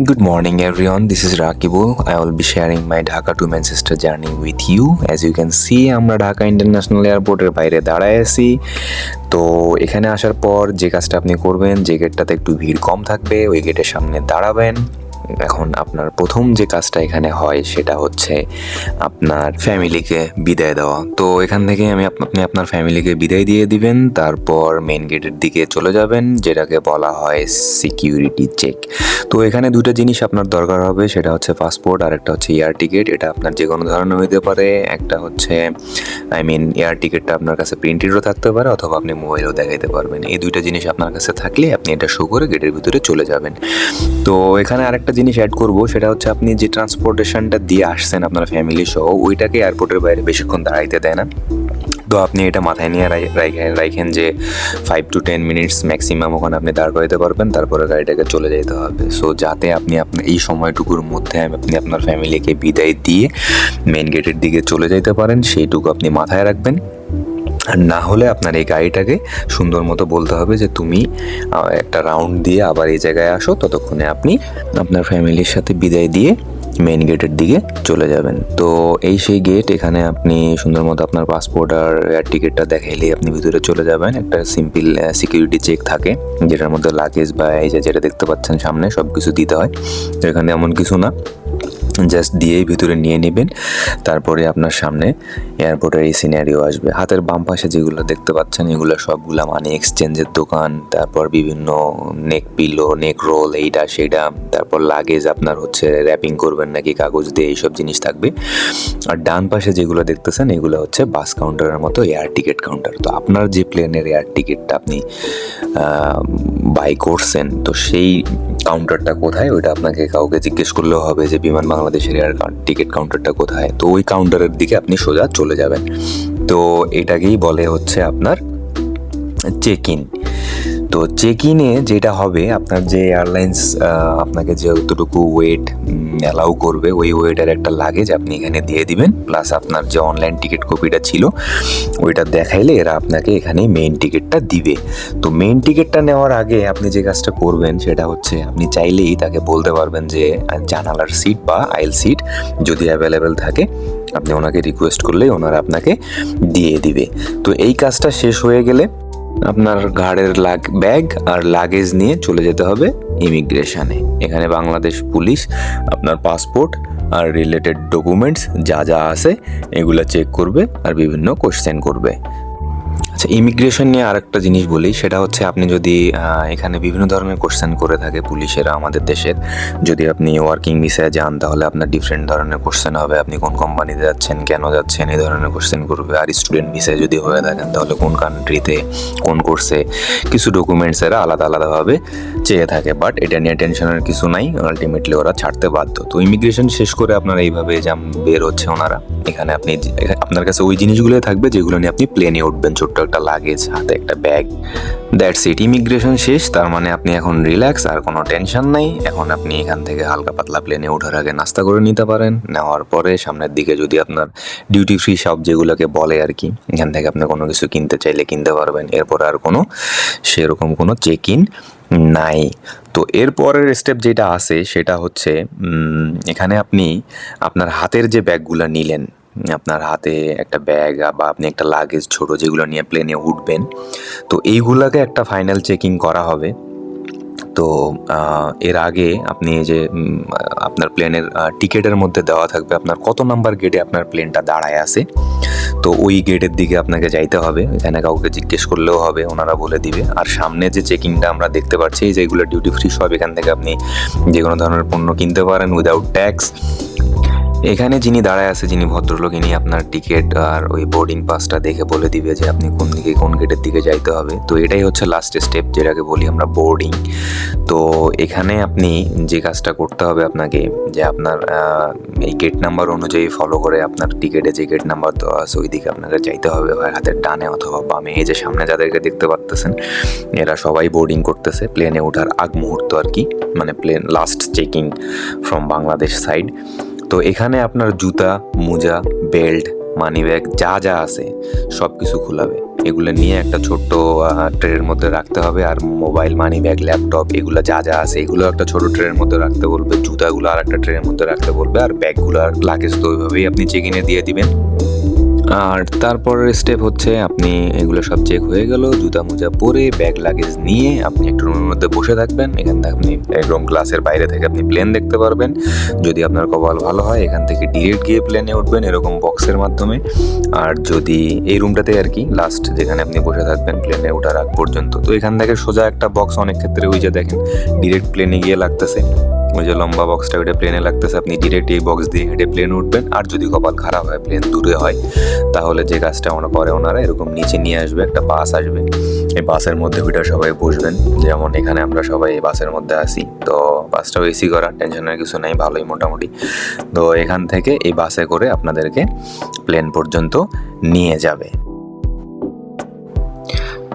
Good morning everyone, this is Rakibul. I will be sharing my Dhaka to Manchester journey with you. As you can see, আমরা Dhaka international এয়ারপোর্টের বাইরে দাঁড়ায় আছি। তো এখানে আসার পর যে কাজটা আপনি করবেন, যে গেটটাতে একটু ভিড় কম থাকবে ওই গেটের সামনে দাঁড়াবেন। এখন আপনার প্রথম যে কাজটা এখানে হয় সেটা হচ্ছে আপনার ফ্যামিলিকে বিদায় দেওয়া। তো এখান থেকে আপনি আপনার ফ্যামিলিকে বিদায় দিয়ে দিবেন, তারপর মেন গেটের দিকে চলে যাবেন, যেটাকে বলা হয় সিকিউরিটি চেক। তো এখানে দুটো জিনিস আপনার দরকার হবে, সেটা হচ্ছে পাসপোর্ট আর একটা হচ্ছে এয়ার টিকিট। এটা আপনার যে কোনো ধরনের হইতে পারে। একটা হচ্ছে এয়ার টিকিটটা আপনার কাছে প্রিন্টেডও থাকতে পারে অথবা আপনি মোবাইলেও দেখাইতে পারবেন। এই দুইটা জিনিস আপনার কাছে থাকলে আপনি এটা শো করে গেটের ভিতরে চলে যাবেন। তো এখানে আরেকটা জিনিস অ্যাড করব, সেটা হচ্ছে আপনি যে ট্রান্সপোর্টেশনটা দিয়ে আসছেন আপনার ফ্যামিলি সহ, ওইটাকে এয়ারপোর্টের বাইরে বেশিক্ষণ দাঁড়াইতে দেয় না। তো আপনি এটা মাথায় নিয়ে রাখেন যে 5 to 10 মিনিটস ম্যাক্সিমাম ওখানে আপনি দাঁড় করাইতে পারবেন, তারপরে গাড়িটাকে চলে যেতে হবে। সো যাতে আপনি আপনার এই সময়টুকুর মধ্যে আপনি আপনার ফ্যামিলিকে বিদায় দিয়ে মেন গেটের দিকে চলে যেতে পারেন, সেইটুকু আপনি মাথায় রাখবেন। আর না হলে আপনার এই গাড়িটাকে সুন্দর মতো বলতে হবে যে তুমি একটা রাউন্ড দিয়ে আবার এই জায়গায় আসো, ততক্ষণে আপনি আপনার ফ্যামিলির সাথে বিদায় দিয়ে মেন গেটের দিকে চলে যাবেন। তো এই সেই গেট, এখানে আপনি সুন্দর মতো আপনার পাসপোর্ট আর এয়ার টিকিটটা দেখাইলেই আপনি ভিতরে চলে যাবেন। একটা সিম্পল সিকিউরিটি চেক থাকে, যেটার মধ্যে লাগেজ বা এই যে যেটা দেখতে পাচ্ছেন সামনে সব কিছু দিতে হয়। তো এখানে এমন কিছু না, জাস্ট দিয়েই ভিতরে নিয়ে নেবেন। তারপরে আপনার সামনে এয়ারপোর্টের এই সিনারিও আসবে। হাতের বাম পাশে যেগুলো দেখতে পাচ্ছেন এগুলো সবগুলা মানি এক্সচেঞ্জের দোকান, তারপর বিভিন্ন নেক পিলো, নেক রোল, এইটা সেইটা, তারপর লাগেজ আপনার হচ্ছে র্যাপিং করবেন নাকি কাগজ দিয়ে, এইসব জিনিস থাকবে। আর ডান পাশে যেগুলো দেখতেছেন এগুলো হচ্ছে বাস কাউন্টারের মতো এয়ার টিকিট কাউন্টার। তো আপনার যে প্লেনের এয়ার টিকিটটা আপনি বাই করছেন, তো সেই কাউন্টারটা কোথায় ওইটা আপনাকে কাউকে জিজ্ঞেস করলেও হবে যে বিমান বাংলাদেশের এয়ার টিকিট কাউন্টারটা কোথায়। তো ওই কাউন্টারের দিকে আপনি সোজা চলে যাবেন। তো এটাকেই বলে হচ্ছে আপনার চেক ইন। তো চেক ইনে যেটা হবে, আপনার যে এয়ারলাইন্স আপনাকে যে যতটুকু ওয়েট অ্যালাউ করবে ওই ওয়েটের একটা লাগেজ আপনি এখানে দিয়ে দিবেন, প্লাস আপনার যে অনলাইন টিকিট কপিটা ছিল ওইটা দেখাইলে এরা আপনাকে এখানে মেইন টিকিটটা দিবে। তো মেইন টিকিটটা নেওয়ার আগে আপনি যে কাজটা করবেন সেটা হচ্ছে আপনি চাইলেই তাকে বলতে পারবেন যে জানালার সিট বা আইল সিট যদি অ্যাভেলেবেল থাকে আপনি ওনাকে রিকোয়েস্ট করলেই ওনারা আপনাকে দিয়ে দিবে। তো এই কাজটা শেষ হয়ে গেলে আপনার ঘাড়ের ব্যাগ আর লাগেজ নিয়ে চলে যেতে হবে ইমিগ্রেশনে। এখানে বাংলাদেশ পুলিশ আপনার পাসপোর্ট আর রিলেটেড ডকুমেন্টস যা যা আছে এগুলো চেক করবে আর বিভিন্ন কোশ্চেন করবে। আচ্ছা, ইমিগ্রেশন নিয়ে আরেকটা জিনিস বলি, সেটা হচ্ছে আপনি যদি এখানে বিভিন্ন ধরনের কোশ্চেন করে থাকে পুলিশেরা আমাদের দেশের, যদি আপনি ওয়ার্কিং ভিসায় যান তাহলে আপনার ডিফারেন্ট ধরনের কোশ্চেন হবে, আপনি কোন কোম্পানিতে যাচ্ছেন, কেন যাচ্ছেন, এই ধরনের কোশ্চেন করবে। আর স্টুডেন্ট ভিসায় যদি হয়ে থাকেন তাহলে কোন কান্ট্রিতে কোন কোর্সে, কিছু ডকুমেন্টস এরা আলাদা আলাদাভাবে চেয়ে থাকে। বাট এটা নিয়ে টেনশনের কিছু নাই, আলটিমেটলি ওরা ছাড়তে বাধ্য। তো ইমিগ্রেশন শেষ করে আপনারা এইভাবে বের হচ্ছে ওনারা। এখানে আপনার কাছে ওই জিনিসগুলোই থাকবে যেগুলো নিয়ে আপনি প্লেনে উঠবেন, ছোট্ট একটা লাগেজ, হাতে একটা ব্যাগ, দ্যাটস ইট। ইমিগ্রেশন শেষ, তার মানে আপনি এখন রিল্যাক্স, আর কোনো টেনশন নাই। এখন আপনি এখান থেকে হালকা পাতলা প্লেনে ওঠার আগে নাস্তা করে নিতে পারেন। নেওয়ার পরে সামনের দিকে যদি আপনার ডিউটি ফ্রি শপ যেগুলোকে বলে আর কি, এখান থেকে আপনি কোনো কিছু কিনতে চাইলে কিনতে পারবেন। এরপর আর কোনো সেরকম কোনো চেক ইন নাই। তো এরপরের স্টেপ যেটা আছে সেটা হচ্ছে এখানে আপনি আপনার হাতের যে ব্যাগগুলো নিলেন, আপনার হাতে একটা ব্যাগ বা আপনি একটা লাগেজ ছোট যেগুলো নিয়ে প্লেনে উঠবেন, তো এইগুলাকে একটা ফাইনাল চেকিং করা হবে। তো এর আগে আপনি যে আপনার প্লেনের টিকিটের মধ্যে দেওয়া থাকবে আপনার কত নাম্বার গেটে আপনার প্লেনটা দাঁড়ায় আছে, তো ওই গেটের দিকে আপনাকে যাইতে হবে। এখানে কাউকে জিজ্ঞেস করলেও হবে, ওনারা বলে দিবে। আর সামনে যে চেকিংটা আমরা দেখতে পাচ্ছি যেগুলো ডিউটি ফ্রি সব, এখান থেকে আপনি যে কোনো ধরনের পণ্য কিনতে পারেন উইদাউট ট্যাক্স। এখানে যিনি দাঁড়ায় আছে, যিনি ভদ্রলোক, ইনি আপনার টিকিট আর ওই বোর্ডিং পাসটা দেখে বলে দিবে যে আপনি কোন দিকে কোন গেটের দিকে যাইতে হবে। তো এটাই হচ্ছে লাস্ট স্টেপ, যেটাকে বলি আমরা বোর্ডিং। তো এখানে আপনি যে কাজটা করতে হবে আপনাকে, যে আপনার এই গেট নাম্বার অনুযায়ী ফলো করে আপনার টিকিটে যে গেট নাম্বার দেওয়া আছে ওই দিকে আপনাকে যাইতে হবে, হয় হাতের ডানে অথবা বামে। এই যে সামনে যাদেরকে দেখতে পাচ্ছেন এরা সবাই বোর্ডিং করতেছে, প্লেনে ওঠার আগ মুহূর্ত আর কি, মানে plane last checking from Bangladesh side. তো এখানে আপনার জুতা, মোজা, বেল্ট, মানি ব্যাগ যা যা আছে সব কিছু খুলাবে। এগুলো নিয়ে একটা ছোট্ট ট্রের মধ্যে রাখতে হবে। আর মোবাইল, মানি ব্যাগ, ল্যাপটপ এগুলো যা যা আছে এগুলো একটা ছোট ট্রের মধ্যে রাখতে বলবে। জুতাগুলো আর একটা ট্রের মধ্যে রাখতে বলবে। আর ব্যাগগুলো আর লাগেজ তো ওইভাবেই আপনি চেক ইনে দিয়ে দিবেন। আর তারপরের স্টেপ হচ্ছে আপনি এগুলো সব চেক হয়ে গেল, জুতা মোজা পরে ব্যাগ লাগেজ নিয়ে আপনি একটা রুমের মধ্যে বসে থাকবেন। এখান থেকে আপনি একদম ক্লাসের বাইরে থেকে আপনি প্লেন দেখতে পারবেন। যদি আপনার কপাল ভালো হয় এখান থেকে ডিরেক্ট গিয়ে প্লেনে উঠবেন এরকম বক্সের মাধ্যমে। আর যদি এই রুমটাতে আর কি লাস্ট যেখানে আপনি বসে থাকবেন প্লেনে ওঠার আগ পর্যন্ত, তো এখান থেকে সোজা একটা বক্স অনেক ক্ষেত্রে ওই যে দেখেন ডিরেক্ট প্লেনে গিয়ে লাগতেছে, ওই যে লম্বা বক্সটা ওইটা প্লেনে লাগতেছে, আপনি ডিরেক্ট এই বক্স দিয়ে হেঁটে প্লেন উঠবেন। আর যদি কপাল খারাপ হয় প্লেন দূরে হয় তাহলে যে কাজটা করে ওনারা এরকম নিচে নিয়ে আসবে, একটা বাস আসবে, এই বাসের মধ্যে ওইটা সবাই বসবেন। যেমন এখানে আমরা সবাই এই বাসের মধ্যে আসি, তো বাসটাও এসি করা, টেনশনের কিছু নাই, ভালোই মোটামুটি। তো এখান থেকে এই বাসে করে আপনাদেরকে প্লেন পর্যন্ত নিয়ে যাবে।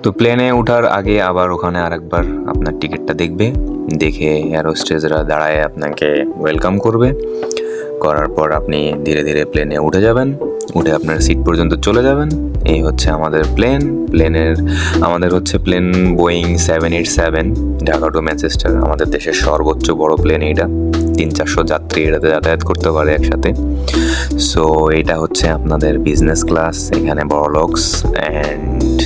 তো প্লেনে ওঠার আগে আবার ওখানে আরেকবার আপনার টিকিটটা দেখবে, দেখে এয়ার হোস্টেসরা দাঁড়ায় আপনাকে ওয়েলকাম করবে। করার পর আপনি ধীরে ধীরে প্লেনে উঠে যাবেন, উঠে আপনার সিট পর্যন্ত চলে যাবেন। এই হচ্ছে আমাদের আমাদের হচ্ছে plane Boeing 787 Dhaka to Manchester, আমাদের দেশের সর্বোচ্চ বড় প্লেন এইটা। 300-400 যাত্রী এটাতে যাতায়াত করতে পারে একসাথে। সো এটা হচ্ছে আপনাদের বিজনেস ক্লাস, এখানে বড়লক্স। অ্যান্ড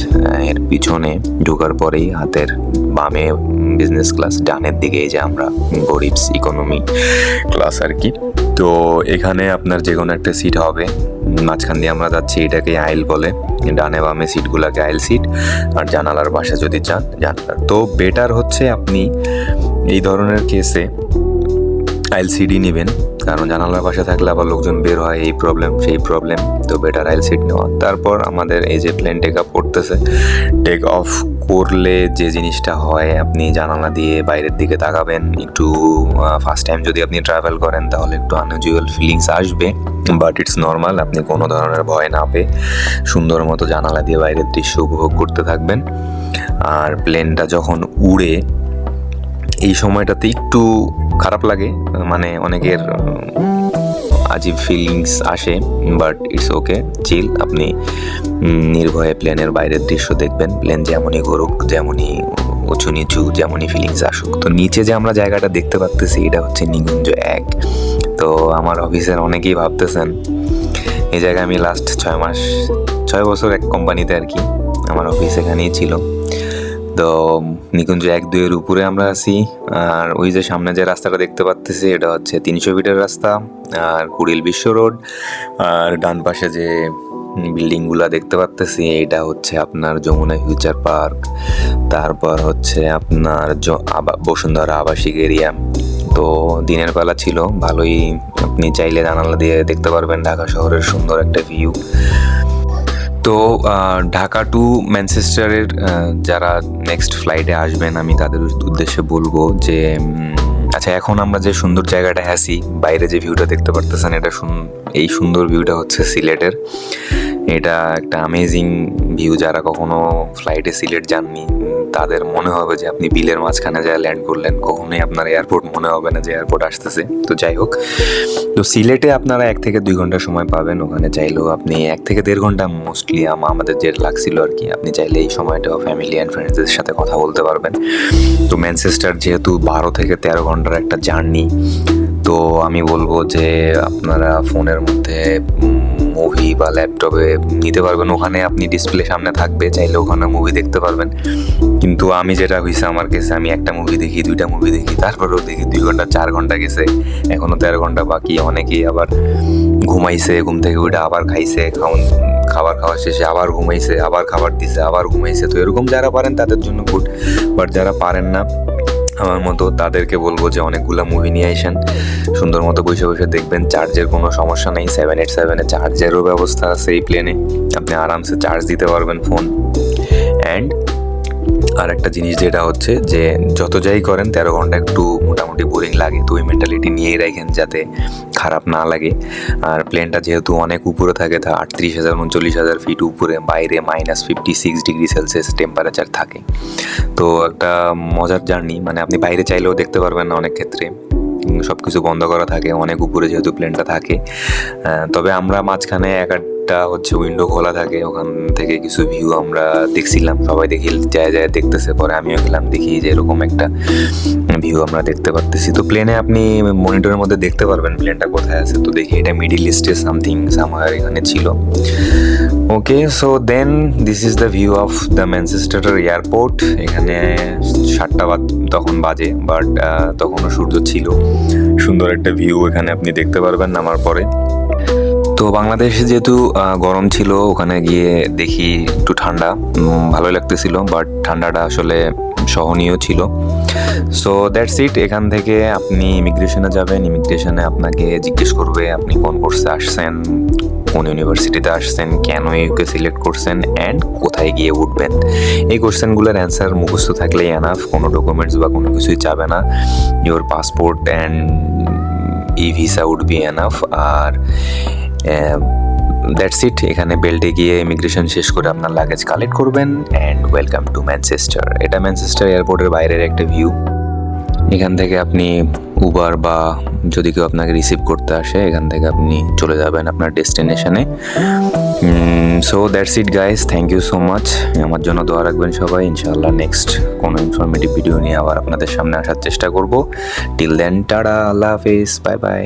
এর পিছনে ঢোকার পরেই হাতের বামে বিজনেস ক্লাস, ডানের দিকে এই যে আমরা গরিবস ইকোনমি ক্লাস আর কি। তো এখানে আপনার যে কোনো একটা সিট হবে, মাঝখান দিয়ে আমরা যাচ্ছি, এটাকে আইল বলে। ডানে বামে সিটগুলোকে আইল সিট। আর জানালার পাশে যদি চান জানালার, তো বেটার হচ্ছে আপনি এই ধরনের কেসে আইল সিটই নেবেন, কারণ জানালার পাশে থাকলে আবার লোকজন বের হয়, এই প্রবলেম সেই প্রবলেম। তো বেটার আইল সিট নেওয়া। তারপর আমাদের এই যে প্লেন টেক আপ করতেছে, টেক অফ করলে যে জিনিসটা হয় আপনি জানালা দিয়ে বাইরের দিকে তাকাবেন। একটু ফার্স্ট টাইম যদি আপনি ট্রাভেল করেন তাহলে একটু আনইউজুয়াল ফিলিংস আসবে, বাট ইটস নর্মাল। আপনি কোনো ধরনের ভয় না পেয়ে সুন্দর মতো জানালা দিয়ে বাইরের দৃশ্য উপভোগ করতে থাকবেন। আর প্লেনটা যখন উড়ে এই সময়টাতে একটু খারাপ লাগে, মানে অনেকের আজীব ফিলিংস আসে, বাট ইটস ওকে, চিল। আপনি নির্ভয়ে প্লেনের বাইরের দৃশ্য দেখবেন। প্লেন যেমনই ঘুরুক, যেমনই উঁচু নিচু, যেমনই ফিলিংস আসুক। তো নিচে যে আমরা জায়গাটা দেখতে পাচ্তেছি এটা হচ্ছে নিকুঞ্জ 1। তো আমার অফিসের অনেকেই ভাবতেছেন এই জায়গায় আমি লাস্ট 6 বছর এক কোম্পানিতে আর কি, আমার অফিস এখানেই ছিল। তো নিকুঞ্জ 1-2 উপরে আমরা আছি। আর ওই যে সামনে যে রাস্তাটা দেখতে পাচ্তেছি এটা হচ্ছে 300 ফিটের রাস্তা, আর কুড়িল বিশ্ব রোড। আর ডান পাশে যে বিল্ডিংগুলো দেখতে পাচ্তেছি এটা হচ্ছে আপনার যমুনা ফিউচার পার্ক। তারপর হচ্ছে আপনার বসুন্ধরা আবাসিক এরিয়া। তো দিনের বেলা ছিল, ভালোই আপনি চাইলে জানালা দিয়ে দেখতে পারবেন ঢাকা শহরের সুন্দর একটা ভিউ। তো ঢাকা টু ম্যানচেস্টারের যারা নেক্সট ফ্লাইটে আসবেন আমি তাদের উদ্দেশ্যে বলবো যে আচ্ছা, এখন আমরা যে সুন্দর জায়গাটায় আছি, বাইরে যে ভিউটা দেখতে পারতেছেন এটা এই সুন্দর ভিউটা হচ্ছে সিলেটের। এটা একটা অ্যামেজিং ভিউ। যারা কখনো ফ্লাইটে সিলেট যাননি তাদের মনে হবে যে আপনি বিলের মাঝখানে যা ল্যান্ড করলেন, কখনোই আপনার এয়ারপোর্ট মনে হবে না যে এয়ারপোর্ট আসতেছে। তো যাই হোক, তো সিলেটে আপনারা 1 থেকে 2 ঘন্টা সময় পাবেন, ওখানে চাইলেও আপনি 1 থেকে 1.5 ঘন্টা মোস্টলি আমাদের যে লাগছিল আর কি। আপনি চাইলে এই সময়টাও ফ্যামিলি অ্যান্ড ফ্রেন্ডসদের সাথে কথা বলতে পারবেন। তো ম্যানচেস্টার যেহেতু 12 থেকে 13 ঘন্টার একটা জার্নি, তো আমি বলবো যে আপনারা ফোনের মধ্যে মুভি বা ল্যাপটপে নিতে পারবেন, ওখানে আপনি ডিসপ্লে সামনে থাকবে, চাইলে ওখানে মুভি দেখতে পারবেন। কিন্তু আমি যেটা হয়েছে আমার কাছে, আমি একটা মুভি দেখি, 2টা মুভি দেখি, তারপরেও দেখি 2 ঘন্টা 4 ঘন্টা গেছে, এখনও 13 ঘন্টা বাকি। অনেকেই আবার ঘুমাইছে, ঘুম থেকে উঠে আবার খাইছে, খাবার খাওয়া শেষে আবার ঘুমাইছে, আবার খাবার দিছে, আবার ঘুমাইছে। তো এরকম যারা পারেন তাদের জন্য গুড, বাট যারা পারেন না আমার মতো তাদেরকে বলবো যে অনেকগুলো মুভি নিয়ে আসেন, সুন্দর মতো বসে বসে দেখবেন। চার্জের কোনো সমস্যা নেই, 787-এ চার্জেরও ব্যবস্থা আছে এই প্লেনে, আপনি আরামসে চার্জ দিতে পারবেন ফোন। অ্যান্ড আর একটা জিনিস যেটা হচ্ছে যে যত যাই করেন 13 ঘন্টা একটু মোটামুটি বোরিং লাগে, তো ওই মেন্টালিটি নিয়েই রাখেন যাতে খারাপ না লাগে। আর প্লেনটা যেহেতু অনেক উপরে থাকে, তা 38,000-39,000 ফিট উপরে, বাইরে -56 ডিগ্রি সেলসিয়াস টেম্পারেচার থাকে। তো একটা মজার জার্নি, মানে আপনি বাইরে চাইলেও দেখতে পারবেন না অনেক ক্ষেত্রে, সব কিছু বন্ধ করা থাকে অনেক উপরে যেহেতু প্লেনটা থাকে। তবে আমরা মাঝখানে একটা হচ্ছে উইন্ডো খোলা থাকে, ওখান থেকে কিছু ভিউ আমরা দেখছিলাম, সবাই দেখি যায় যায় দেখতেছে, পরে আমিও গেলাম দেখি যে এরকম একটা ভিউ আমরা দেখতে পারতেছি। তো প্লেনে আপনি মনিটরের মধ্যে দেখতে পারবেন প্লেনটা কোথায় আছে। তো দেখি এটা মিডিল ইস্টে সামথিং সামহার এখানে ছিল। Okay, so then this is the view of the Manchester airport. এখানে 7টা তখন বাজে, বাট তখনও সূর্য ছিল। সুন্দর একটা ভিউ এখানে আপনি দেখতে পারবেন নামার পরে। তো বাংলাদেশে যেহেতু গরম ছিল, ওখানে গিয়ে দেখি একটু ঠান্ডা, ভালোই লাগতেছিল, বাট ঠান্ডাটা আসলে সহনীয় ছিল। সো দ্যাটস ইট। এখান থেকে আপনি ইমিগ্রেশনে যাবেন, ইমিগ্রেশনে আপনাকে জিজ্ঞেস করবে আপনি কোন কোর্সে আসছেন, কোন ইউনিভার্সিটিতে আসছেন, কেন ইউকে সিলেক্ট করছেন, অ্যান্ড কোথায় গিয়ে উঠবেন। এই কোশ্চেনগুলোর অ্যান্সার মুখস্থ থাকলেই এনাফ, কোনো ডকুমেন্টস বা কোনো কিছুই চাবে না। Your passport and e visa would be enough. আর দ্যাটস ইট। এখানে বেল্টে গিয়ে ইমিগ্রেশন শেষ করে আপনার লাগেজ কালেক্ট করবেন, অ্যান্ড ওয়েলকাম টু ম্যানচেস্টার। এটা ম্যানচেস্টার এয়ারপোর্টের বাইরের একটা ভিউ। এখান থেকে আপনি উবার বা যদি কেউ আপনাকে রিসিভ করতে আসে, এখান থেকে আপনি চলে যাবেন আপনার ডেস্টিনেশনে। So that's it guys, thank you so much. আমার জন্য দোয়া রাখবেন সবাই। ইনশাআল্লাহ নেক্সট কোনো ইনফরমেটিভ ভিডিও নিয়ে আবার আপনাদের সামনে আসার চেষ্টা করব। টিল দেন, টাটা, আল্লাহ হাফেজ, বাই বাই।